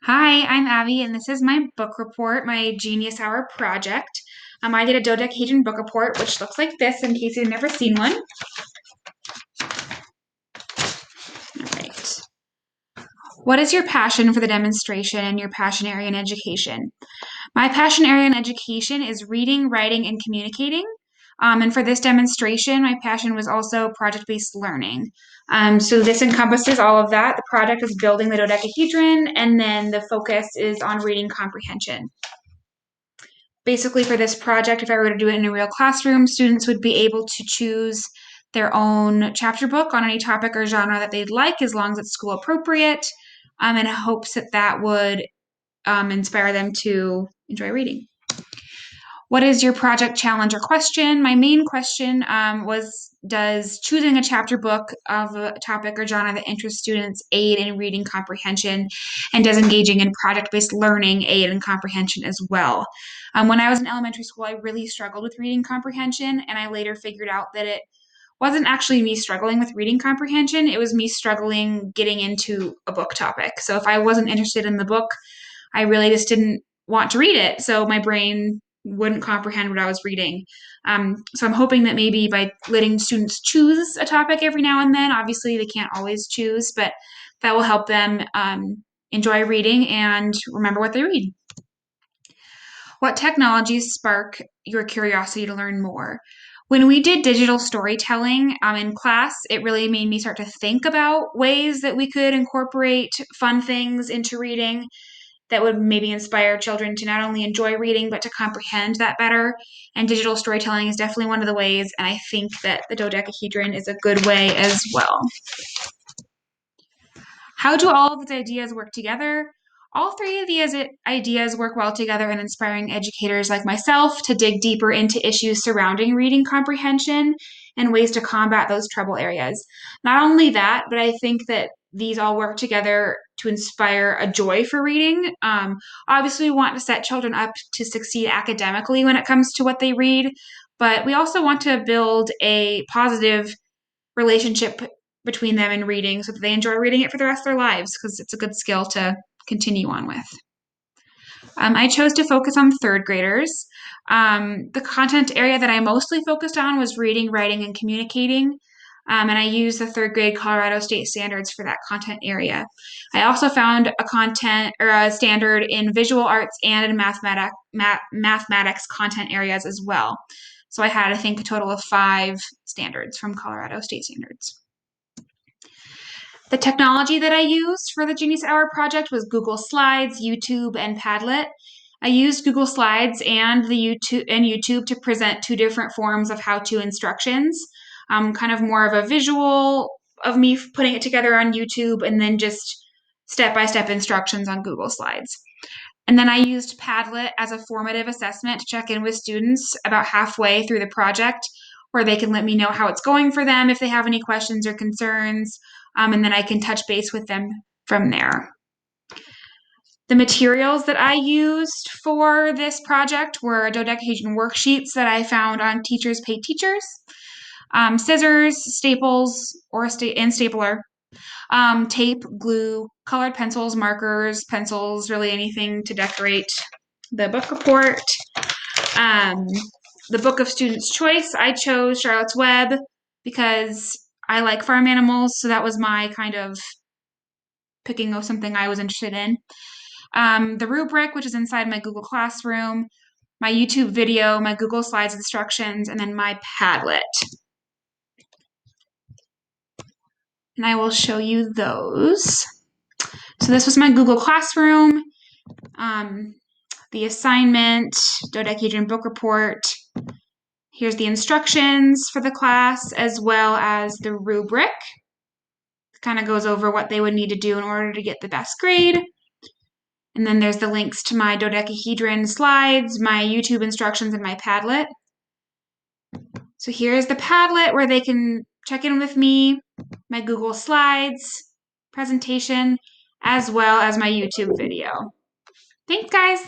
Hi, I'm Abby, and this is my book report, my Genius Hour project. I did a dodecahedron book report, which looks like this in case you've never seen one. All right. What is your passion for the demonstration and your passion area in education? My passion area in education is reading, writing, and communicating. And for this demonstration, my passion was also project-based learning. So this encompasses all of that. The project is building the dodecahedron, and then the focus is on reading comprehension. Basically, for this project, if I were to do it in a real classroom, students would be able to choose their own chapter book on any topic or genre that they'd like, as long as it's school appropriate, in hopes that that would inspire them to enjoy reading. What is your project challenge or question? My main question was, does choosing a chapter book of a topic or genre that interests students aid in reading comprehension, and does engaging in project-based learning aid in comprehension as well? When I was in elementary school, I really struggled with reading comprehension, and I later figured out that it wasn't actually me struggling with reading comprehension, it was me struggling getting into a book topic. So if I wasn't interested in the book, I really just didn't want to read it. So my brain wouldn't comprehend what I was reading. So I'm hoping that maybe by letting students choose a topic every now and then, obviously they can't always choose, but that will help them enjoy reading and remember what they read. What technologies spark your curiosity to learn more? When we did digital storytelling in class, it really made me start to think about ways that we could incorporate fun things into reading that would maybe inspire children to not only enjoy reading, but to comprehend that better. And digital storytelling is definitely one of the ways, and I think that the dodecahedron is a good way as well. How do all of these ideas work together? All three of these ideas work well together in inspiring educators like myself to dig deeper into issues surrounding reading comprehension and ways to combat those trouble areas. Not only that, but I think that these all work together to inspire a joy for reading. Obviously, we want to set children up to succeed academically when it comes to what they read, but we also want to build a positive relationship between them and reading so that they enjoy reading it for the rest of their lives, because it's a good skill to continue on with. I chose to focus on third graders. The content area that I mostly focused on was reading, writing, and communicating. And I used the third grade Colorado State standards for that content area. I also found a content or a standard in visual arts and in mathematics content areas as well. So I had, I think, a total of 5 standards from Colorado State standards. The technology that I used for the Genius Hour project was Google Slides, YouTube, and Padlet. I used Google Slides and YouTube to present 2 different forms of how-to instructions. Kind of more of a visual of me putting it together on YouTube, and then just step-by-step instructions on Google Slides. And then I used Padlet as a formative assessment to check in with students about halfway through the project, where they can let me know how it's going for them if they have any questions or concerns, and then I can touch base with them from there. The materials that I used for this project were dodecahedron worksheets that I found on Teachers Pay Teachers, scissors, staples, and stapler, tape, glue, colored pencils, markers, pencils, really anything to decorate the book report. The book of students' choice, I chose Charlotte's Web because I like farm animals, so that was my kind of picking of something I was interested in. The rubric, which is inside my Google Classroom, my YouTube video, my Google Slides instructions, and then my Padlet. And I will show you those. So this was my Google Classroom, the assignment, dodecahedron book report. Here's the instructions for the class, as well as the rubric. It kind of goes over what they would need to do in order to get the best grade. And then there's the links to my dodecahedron slides, my YouTube instructions, and my Padlet. So here's the Padlet where they can check in with me, my Google Slides, presentation, as well as my YouTube video. Thanks, guys.